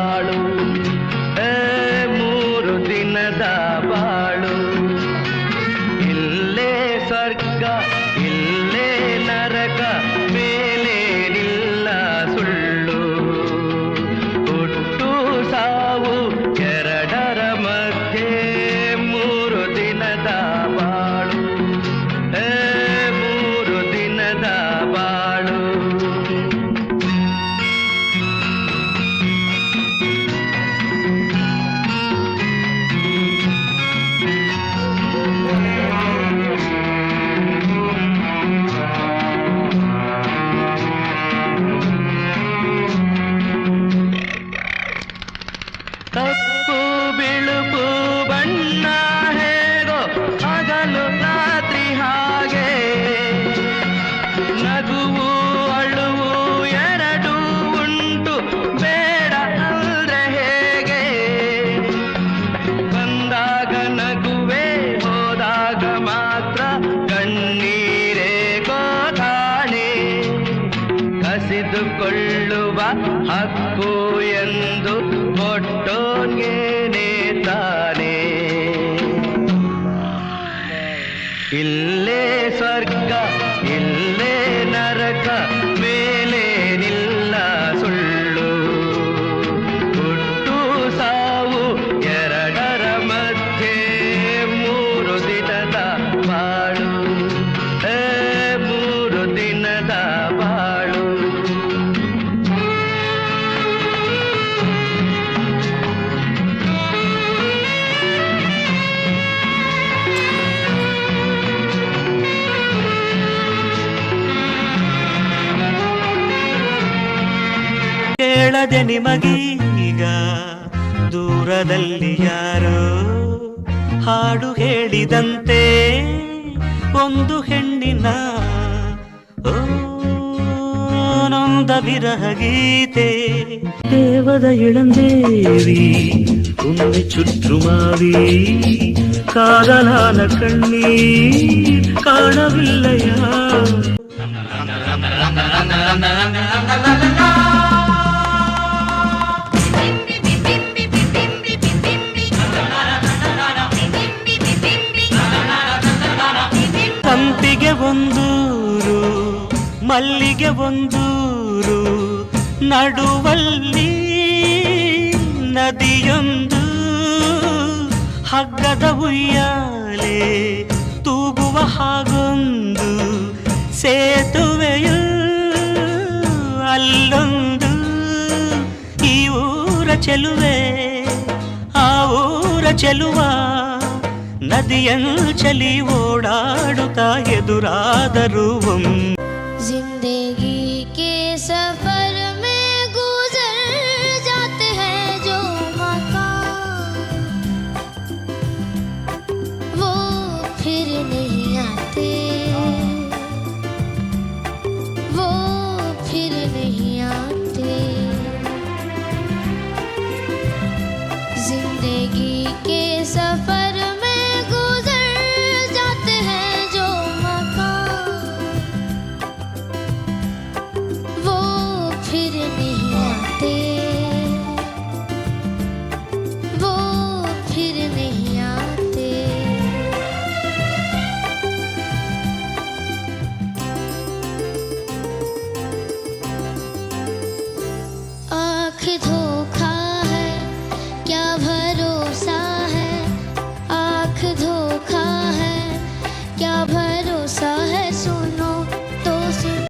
ಬಾಳು, ಮೂರು ದಿನದ ಬಾಳು. ಇಲ್ಲೇ ಸ್ವರ್ಗ ಇಲ್ಲೇ ನರಕ, ಮೇಲೇನಿಲ್ಲ ಸುಳ್ಳು. ಹುಟ್ಟು ಸಾವು ಎರಡರ ಮಧ್ಯೆ ಮೂರು ದಿನದ ಬಾಳು, ಮೂರು ದಿನದ ಬಾಳು. ಕಪ್ಪು ಬಿಳುಪು ಬಣ್ಣ ಹೇಗೋ ಹಗಲು ರಾತ್ರಿ ಹಾಗೆ, ನಗುವು ಅಳುವು ಎರಡೂ ಉಂಟು ಬೇಡ ಅಂದ್ರೆ ಹೇಗೆ. ಬಂದಾಗ ನಗುವೆ ಹೋದಾಗ ಮಾತ್ರ ಕಣ್ಣೀರೇ ಗೋತಾಣೆ. ಕಸಿದುಕೊಳ್ಳುವ ಹಕ್ಕು ಎಂದು ಕೊಟ್ಟೋನ್ಗೇನೆ ತಾನೆ. ಇಲ್ಲೇ ಸ್ವರ್ಗ ಇಲ್ಲೇ ನರಕ, ಮೇಲೇನಿಲ್ಲ ಸುಳ್ಳು. ಹುಟ್ಟು ಸಾವು ಎರಡರ ಮಧ್ಯೆ ಮೂರು ದಿನದ ಬಾಳು, ಮೂರು ದಿನದ ಬಾಳು. ಕೇಳದೆ ನಿಮಗೀಗ ದೂರದಲ್ಲಿ ಯಾರೋ ಹಾಡು ಹೇಳಿದಂತೆ ಒಂದು ಹೆಣ್ಣಿನ ನೊಂದ ವಿರಹ ಗೀತೆ. ದೇವದ ಇಳಂದೇವಿ ಒಮ್ಮೆ ಚುಚ್ಚುಮಾವಿ, ಕಾದಲಾನ ಕಣ್ಣೀ ಕಾಣವಿಲ್ಲಯ. ಸಂಪಿಗೆ ಒಂದೂರು ಮಲ್ಲಿಗೆ ಒಂದೂರು, ನಡುವಲ್ಲಿ ನದಿಯೊಂದು. ಹಗ್ಗದ ಉಯ್ಯಾಲೆ ತೂಗುವ ಹಾಗೊಂದು, ಸೇತುವೆಯು ಅಲ್ಲೊಂದು. ಈ ಊರ ಚೆಲುವೆ ಆ ಊರ ಚೆಲುವ, ನದಿಯಂಚಲಿ ಓಡಾಡುತ್ತಾ ಎದುರಾದರು. जिंदगी के सफर में गुजर जाते हैं जो मकाम, वो फिर नहीं आते, वो फिर नहीं आते. जिंदगी के सफर